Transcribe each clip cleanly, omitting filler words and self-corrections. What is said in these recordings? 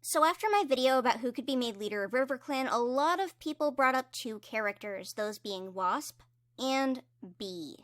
So after my video about who could be made leader of RiverClan, a lot of people brought up two characters, those being Wasp and Bee.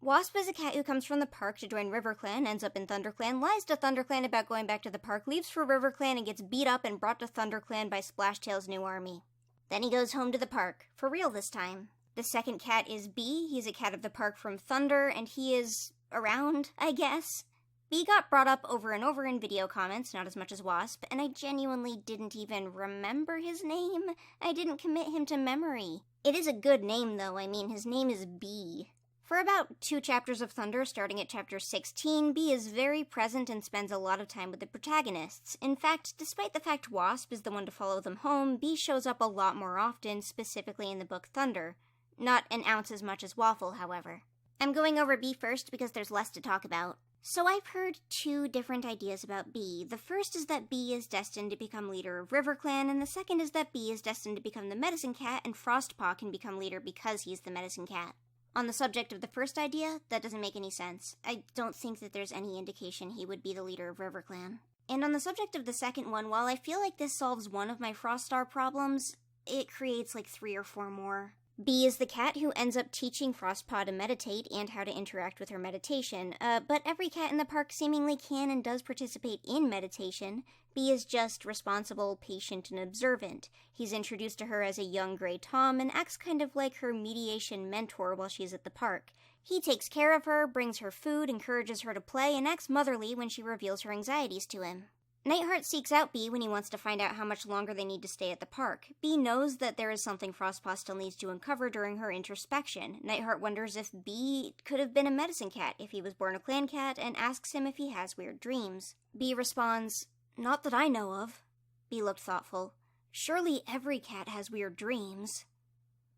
Wasp is a cat who comes from the park to join RiverClan, ends up in ThunderClan, lies to ThunderClan about going back to the park, leaves for RiverClan, and gets beat up and brought to ThunderClan by Splashtail's new army. Then he goes home to the park, for real this time. The second cat is Bee. He's a cat of the park from Thunder, and he is around, I guess. Bee got brought up over and over in video comments, not as much as Wasp, and I genuinely didn't even remember his name. I didn't commit him to memory. It is a good name, though. I mean, his name is Bee. For about 2 chapters of Thunder, starting at chapter 16, Bee is very present and spends a lot of time with the protagonists. In fact, despite the fact Wasp is the one to follow them home, Bee shows up a lot more often, specifically in the book Thunder. Not an ounce as much as Waffle, however. I'm going over Bee first because there's less to talk about. So I've heard 2 different ideas about Bee. The first is that Bee is destined to become leader of RiverClan, and the second is that Bee is destined to become the Medicine Cat, and Frostpaw can become leader because he's the Medicine Cat. On the subject of the first idea, that doesn't make any sense. I don't think that there's any indication he would be the leader of RiverClan. And on the subject of the second one, while I feel like this solves one of my Froststar problems, it creates like 3 or 4 more. Bee is the cat who ends up teaching Frostpaw to meditate and how to interact with her meditation, but every cat in the park seemingly can and does participate in meditation. Bee is just responsible, patient, and observant. He's introduced to her as a young gray Tom and acts kind of like her mediation mentor while she's at the park. He takes care of her, brings her food, encourages her to play, and acts motherly when she reveals her anxieties to him. Nightheart seeks out Bee when he wants to find out how much longer they need to stay at the park. Bee knows that there is something Frostpaw still needs to uncover during her introspection. Nightheart wonders if Bee could have been a medicine cat if he was born a clan cat, and asks him if he has weird dreams. Bee responds, "Not that I know of." Bee looked thoughtful. "Surely every cat has weird dreams."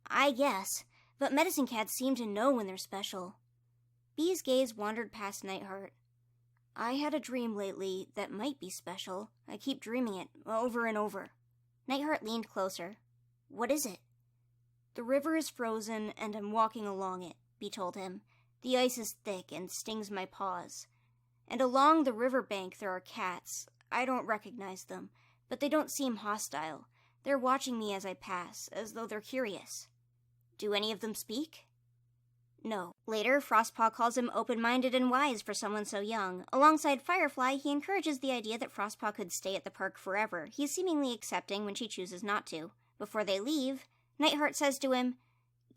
"I guess, but medicine cats seem to know when they're special." Bee's gaze wandered past Nightheart. "I had a dream lately that might be special. I keep dreaming it, over and over." Nightheart leaned closer. "What is it?" "The river is frozen, and I'm walking along it," Bee told him. "The ice is thick and stings my paws. And along the river bank there are cats. I don't recognize them, but they don't seem hostile. They're watching me as I pass, as though they're curious." "Do any of them speak?" "No." Later, Frostpaw calls him open-minded and wise for someone so young. Alongside Firefly, he encourages the idea that Frostpaw could stay at the park forever. He's seemingly accepting when she chooses not to. Before they leave, Nightheart says to him,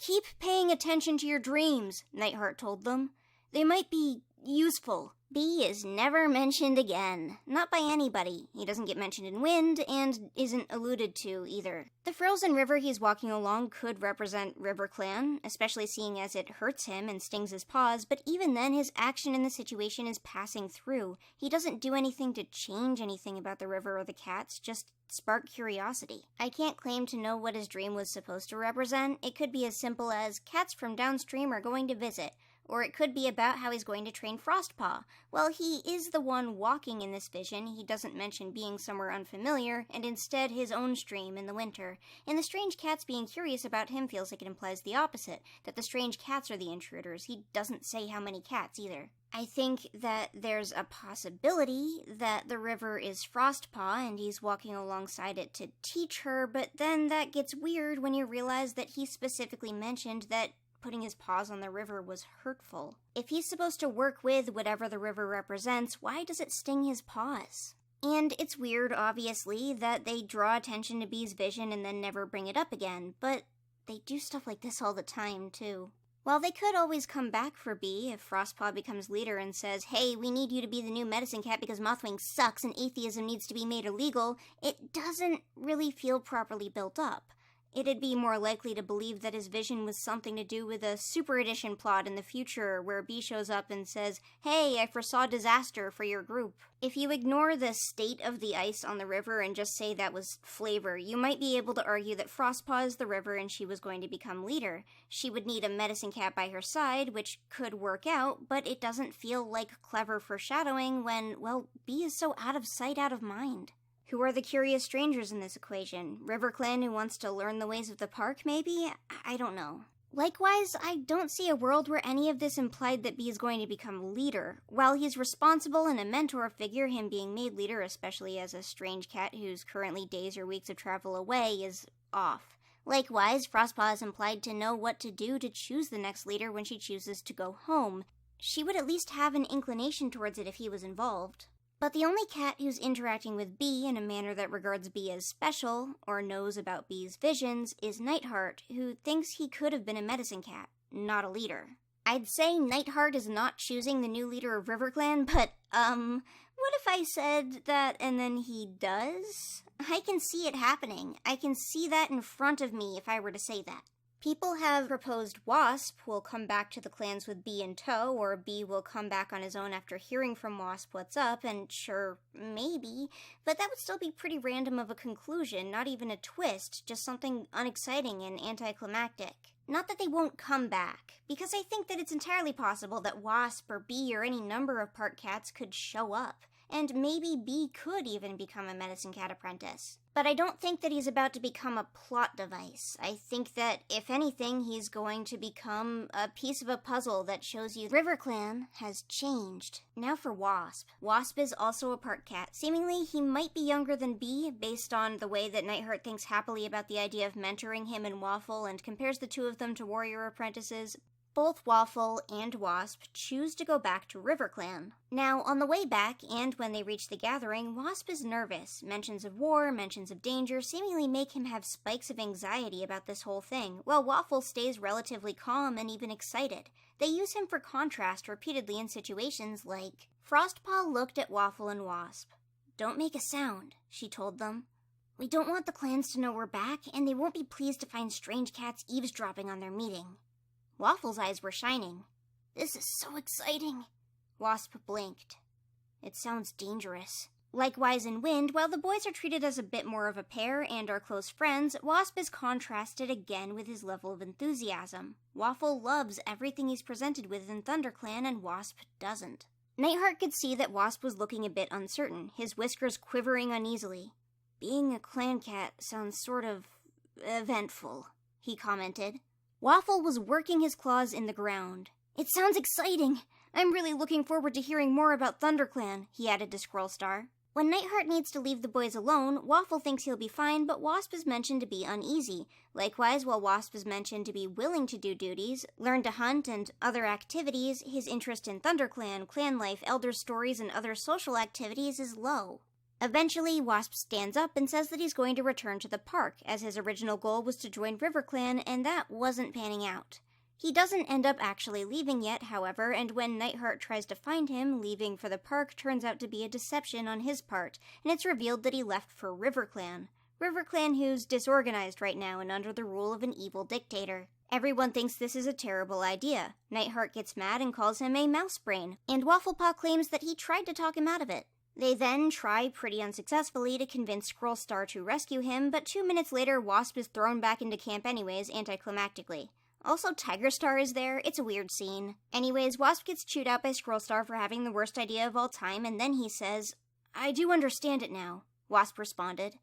"Keep paying attention to your dreams," Nightheart told them. "They might be useful." Bee is never mentioned again. Not by anybody. He doesn't get mentioned in Wind, and isn't alluded to either. The frozen river he's walking along could represent RiverClan, especially seeing as it hurts him and stings his paws, but even then his action in the situation is passing through. He doesn't do anything to change anything about the river or the cats, just spark curiosity. I can't claim to know what his dream was supposed to represent. It could be as simple as, cats from downstream are going to visit. Or it could be about how he's going to train Frostpaw. Well, he is the one walking in this vision. He doesn't mention being somewhere unfamiliar, and instead his own stream in the winter. And the strange cats being curious about him feels like it implies the opposite, that the strange cats are the intruders. He doesn't say how many cats either. I think that there's a possibility that the river is Frostpaw and he's walking alongside it to teach her, but then that gets weird when you realize that he specifically mentioned that putting his paws on the river was hurtful. If he's supposed to work with whatever the river represents, why does it sting his paws? And it's weird, obviously, that they draw attention to Bee's vision and then never bring it up again, but they do stuff like this all the time, too. While they could always come back for Bee if Frostpaw becomes leader and says, "Hey, we need you to be the new medicine cat because Mothwing sucks and atheism needs to be made illegal," it doesn't really feel properly built up. It'd be more likely to believe that his vision was something to do with a Super Edition plot in the future where Bee shows up and says, "Hey, I foresaw disaster for your group." If you ignore the state of the ice on the river and just say that was flavor, you might be able to argue that Frostpaw is the river and she was going to become leader. She would need a medicine cat by her side, which could work out, but it doesn't feel like clever foreshadowing when, well, Bee is so out of sight, out of mind. Who are the curious strangers in this equation? RiverClan who wants to learn the ways of the park, maybe? I don't know. Likewise, I don't see a world where any of this implied that B is going to become leader. While he's responsible and a mentor figure, him being made leader, especially as a strange cat who's currently days or weeks of travel away, is off. Likewise, Frostpaw is implied to know what to do to choose the next leader when she chooses to go home. She would at least have an inclination towards it if he was involved. But the only cat who's interacting with B in a manner that regards B as special, or knows about B's visions, is Nightheart, who thinks he could have been a medicine cat, not a leader. I'd say Nightheart is not choosing the new leader of RiverClan, but, what if I said that and then he does? I can see it happening. I can see that in front of me if I were to say that. People have proposed Wasp will come back to the clans with B in tow, or B will come back on his own after hearing from Wasp what's up, and sure, maybe, but that would still be pretty random of a conclusion, not even a twist, just something unexciting and anticlimactic. Not that they won't come back, because I think that it's entirely possible that Wasp or B or any number of park cats could show up, and maybe B could even become a medicine cat apprentice. But I don't think that he's about to become a plot device. I think that, if anything, he's going to become a piece of a puzzle that shows you RiverClan has changed. Now for Wasp. Wasp is also a park cat. Seemingly, he might be younger than B, based on the way that Nightheart thinks happily about the idea of mentoring him and Waffle and compares the two of them to warrior apprentices. Both Waffle and Wasp choose to go back to RiverClan. Now, on the way back, and when they reach the gathering, Wasp is nervous. Mentions of war, mentions of danger, seemingly make him have spikes of anxiety about this whole thing, while Waffle stays relatively calm and even excited. They use him for contrast repeatedly in situations like, Frostpaw looked at Waffle and Wasp. "Don't make a sound," she told them. "We don't want the clans to know we're back, and they won't be pleased to find strange cats eavesdropping on their meeting." Waffle's eyes were shining. "This is so exciting." Wasp blinked. "It sounds dangerous." Likewise in Wind, while the boys are treated as a bit more of a pair and are close friends, Wasp is contrasted again with his level of enthusiasm. Waffle loves everything he's presented with in ThunderClan, and Wasp doesn't. Nightheart could see that Wasp was looking a bit uncertain, his whiskers quivering uneasily. "Being a clan cat sounds sort of eventful," he commented. Waffle was working his claws in the ground. "It sounds exciting. I'm really looking forward to hearing more about ThunderClan," he added to Scrollstar. When Nightheart needs to leave the boys alone, Waffle thinks he'll be fine, but Wasp is mentioned to be uneasy. Likewise, while Wasp is mentioned to be willing to do duties, learn to hunt, and other activities, his interest in ThunderClan, clan life, elder stories, and other social activities is low. Eventually, Wasp stands up and says that he's going to return to the park, as his original goal was to join RiverClan, and that wasn't panning out. He doesn't end up actually leaving yet, however, and when Nightheart tries to find him, leaving for the park turns out to be a deception on his part, and it's revealed that he left for RiverClan. RiverClan who's disorganized right now and under the rule of an evil dictator. Everyone thinks this is a terrible idea. Nightheart gets mad and calls him a mouse brain, and Wafflepaw claims that he tried to talk him out of it. They then try pretty unsuccessfully to convince Scrollstar to rescue him, but 2 minutes later Wasp is thrown back into camp anyways, anticlimactically. Also, Tigerstar is there. It's a weird scene. Anyways, Wasp gets chewed out by Scrollstar for having the worst idea of all time, and then he says, "I do understand it now," Wasp responded.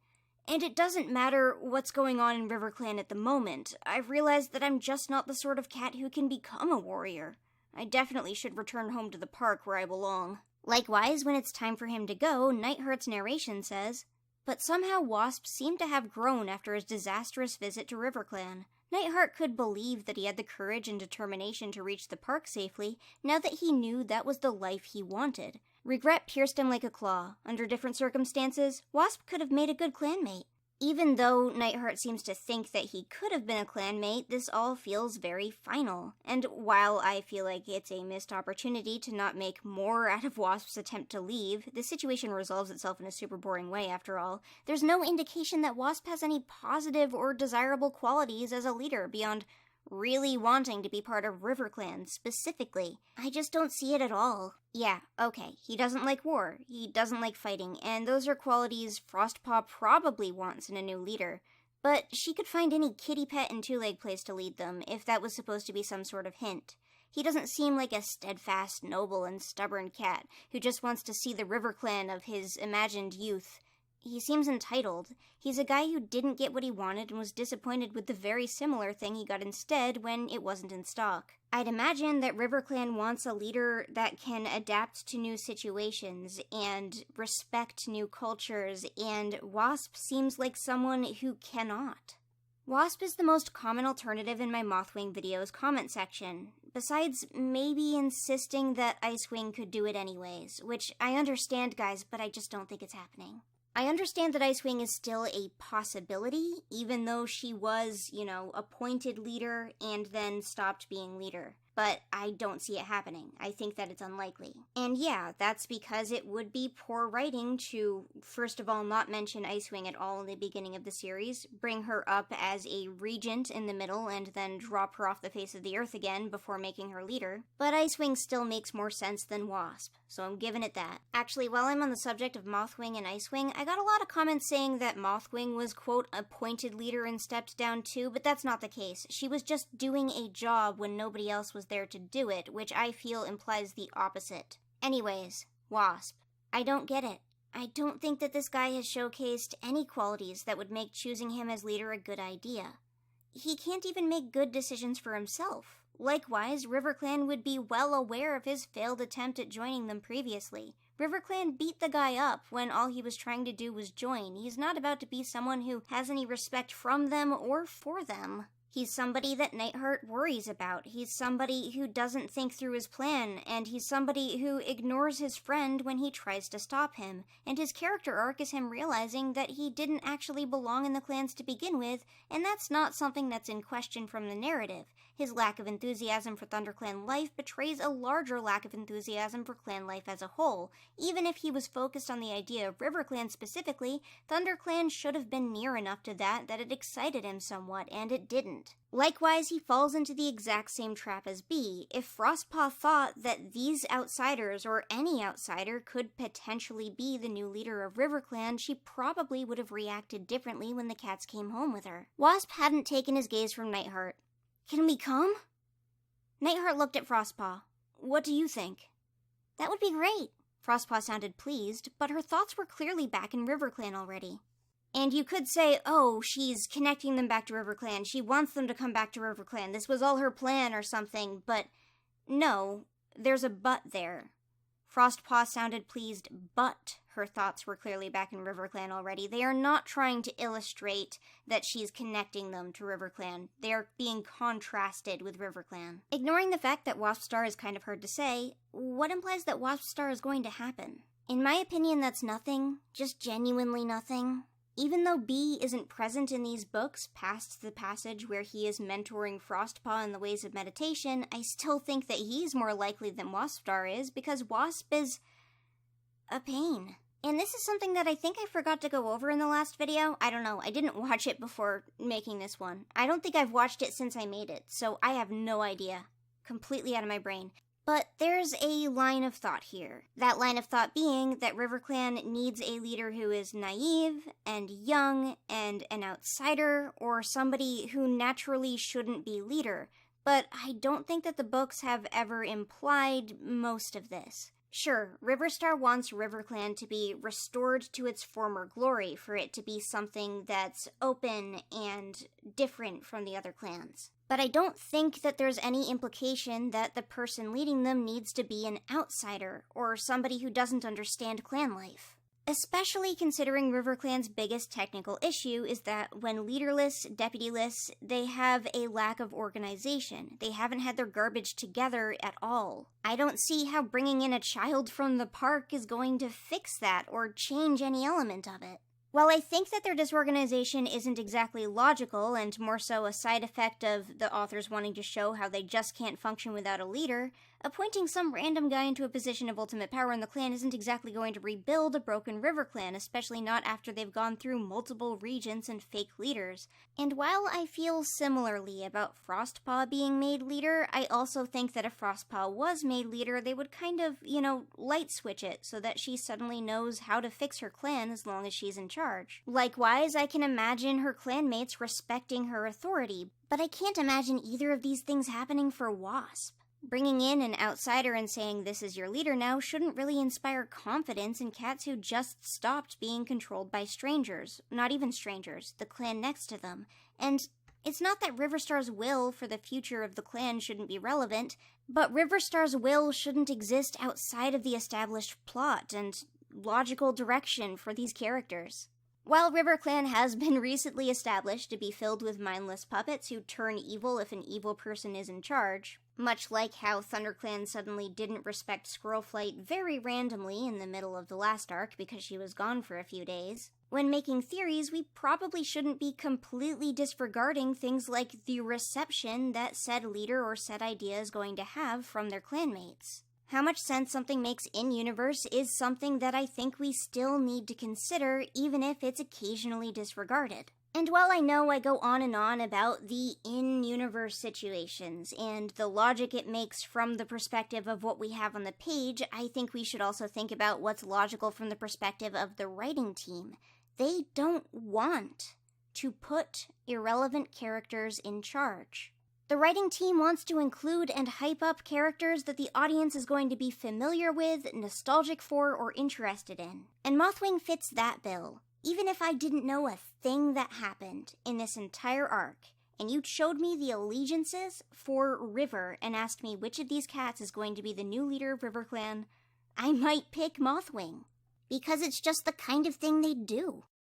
"And it doesn't matter what's going on in RiverClan at the moment. I've realized that I'm just not the sort of cat who can become a warrior. I definitely should return home to the park where I belong." Likewise, when it's time for him to go, Nightheart's narration says, "But somehow Wasp seemed to have grown after his disastrous visit to RiverClan. Nightheart could believe that he had the courage and determination to reach the park safely, now that he knew that was the life he wanted. Regret pierced him like a claw. Under different circumstances, Wasp could have made a good clanmate." Even though Nightheart seems to think that he could have been a clanmate, this all feels very final. And while I feel like it's a missed opportunity to not make more out of Wasp's attempt to leave, the situation resolves itself in a super boring way after all. There's no indication that Wasp has any positive or desirable qualities as a leader beyond really wanting to be part of RiverClan specifically. I just don't see it at all. Yeah, okay, he doesn't like war, he doesn't like fighting, and those are qualities Frostpaw probably wants in a new leader. But she could find any kitty pet and two-leg place to lead them, if that was supposed to be some sort of hint. He doesn't seem like a steadfast, noble, and stubborn cat who just wants to see the RiverClan of his imagined youth He seems entitled. He's a guy who didn't get what he wanted and was disappointed with the very similar thing he got instead when it wasn't in stock. I'd imagine that RiverClan wants a leader that can adapt to new situations and respect new cultures, and Wasp seems like someone who cannot. Wasp is the most common alternative in my Mothwing videos comment section, besides maybe insisting that Icewing could do it anyways, which I understand, guys, but I just don't think it's happening. I understand that Icewing is still a possibility, even though she was, appointed leader and then stopped being leader. But I don't see it happening. I think that it's unlikely. And yeah, that's because it would be poor writing to, first of all, not mention Icewing at all in the beginning of the series, bring her up as a regent in the middle, and then drop her off the face of the earth again before making her leader. But Icewing still makes more sense than Wasp, so I'm giving it that. Actually, while I'm on the subject of Mothwing and Icewing, I got a lot of comments saying that Mothwing was, quote, appointed leader and stepped down too, but that's not the case. She was just doing a job when nobody else was there to do it, which I feel implies the opposite. Anyways, Wasp. I don't get it. I don't think that this guy has showcased any qualities that would make choosing him as leader a good idea. He can't even make good decisions for himself. Likewise, RiverClan would be well aware of his failed attempt at joining them previously. RiverClan beat the guy up when all he was trying to do was join. He's not about to be someone who has any respect from them or for them. He's somebody that Nightheart worries about. He's somebody who doesn't think through his plan, and he's somebody who ignores his friend when he tries to stop him. And his character arc is him realizing that he didn't actually belong in the clans to begin with, and that's not something that's in question from the narrative. His lack of enthusiasm for ThunderClan life betrays a larger lack of enthusiasm for clan life as a whole. Even if he was focused on the idea of RiverClan specifically, ThunderClan should have been near enough to that it excited him somewhat, and it didn't. Likewise, he falls into the exact same trap as Bee. If Frostpaw thought that these outsiders, or any outsider, could potentially be the new leader of RiverClan, she probably would have reacted differently when the cats came home with her. Wasp hadn't taken his gaze from Nightheart. Can we come? Nightheart looked at Frostpaw. What do you think? That would be great. Frostpaw sounded pleased, but her thoughts were clearly back in RiverClan already. And you could say, oh, she's connecting them back to RiverClan. She wants them to come back to RiverClan. This was all her plan or something, but no, there's a but there. Frostpaw sounded pleased, but her thoughts were clearly back in RiverClan already. They are not trying to illustrate that she's connecting them to RiverClan. They are being contrasted with RiverClan. Ignoring the fact that Waspstar is kind of hard to say, what implies that Waspstar is going to happen? In my opinion, that's nothing. Just genuinely nothing. Even though Bee isn't present in these books past the passage where he is mentoring Frostpaw in the ways of meditation, I still think that he's more likely than Waspstar is, because Wasp is a pain. And this is something that I think I forgot to go over in the last video. I don't know, I didn't watch it before making this one. I don't think I've watched it since I made it, so I have no idea. Completely out of my brain. But there's a line of thought here. That line of thought being that RiverClan needs a leader who is naive and young and an outsider, or somebody who naturally shouldn't be leader. But I don't think that the books have ever implied most of this. Sure, Riverstar wants RiverClan to be restored to its former glory, for it to be something that's open and different from the other clans. But I don't think that there's any implication that the person leading them needs to be an outsider, or somebody who doesn't understand clan life. Especially considering RiverClan's biggest technical issue is that when leaderless, deputyless, they have a lack of organization. They haven't had their garbage together at all. I don't see how bringing in a child from the park is going to fix that or change any element of it. While I think that their disorganization isn't exactly logical and more so a side effect of the authors wanting to show how they just can't function without a leader, appointing some random guy into a position of ultimate power in the clan isn't exactly going to rebuild a broken river clan, especially not after they've gone through multiple regents and fake leaders. And while I feel similarly about Frostpaw being made leader, I also think that if Frostpaw was made leader, they would kind of, light switch it so that she suddenly knows how to fix her clan as long as she's in charge. Likewise, I can imagine her clanmates respecting her authority, but I can't imagine either of these things happening for Wasp. Bringing in an outsider and saying this is your leader now shouldn't really inspire confidence in cats who just stopped being controlled by strangers. Not even strangers, the clan next to them. And it's not that Riverstar's will for the future of the clan shouldn't be relevant, but Riverstar's will shouldn't exist outside of the established plot and logical direction for these characters. While RiverClan has been recently established to be filled with mindless puppets who turn evil if an evil person is in charge, much like how ThunderClan suddenly didn't respect Squirrelflight very randomly in the middle of the last arc because she was gone for a few days, when making theories, we probably shouldn't be completely disregarding things like the reception that said leader or said idea is going to have from their clanmates. How much sense something makes in-universe is something that I think we still need to consider, even if it's occasionally disregarded. And while I know I go on and on about the in-universe situations and the logic it makes from the perspective of what we have on the page, I think we should also think about what's logical from the perspective of the writing team. They don't want to put irrelevant characters in charge. The writing team wants to include and hype up characters that the audience is going to be familiar with, nostalgic for, or interested in. And Mothwing fits that bill. Even if I didn't know a thing that happened in this entire arc, and you showed me the allegiances for River and asked me which of these cats is going to be the new leader of RiverClan, I might pick Mothwing. Because it's just the kind of thing they do.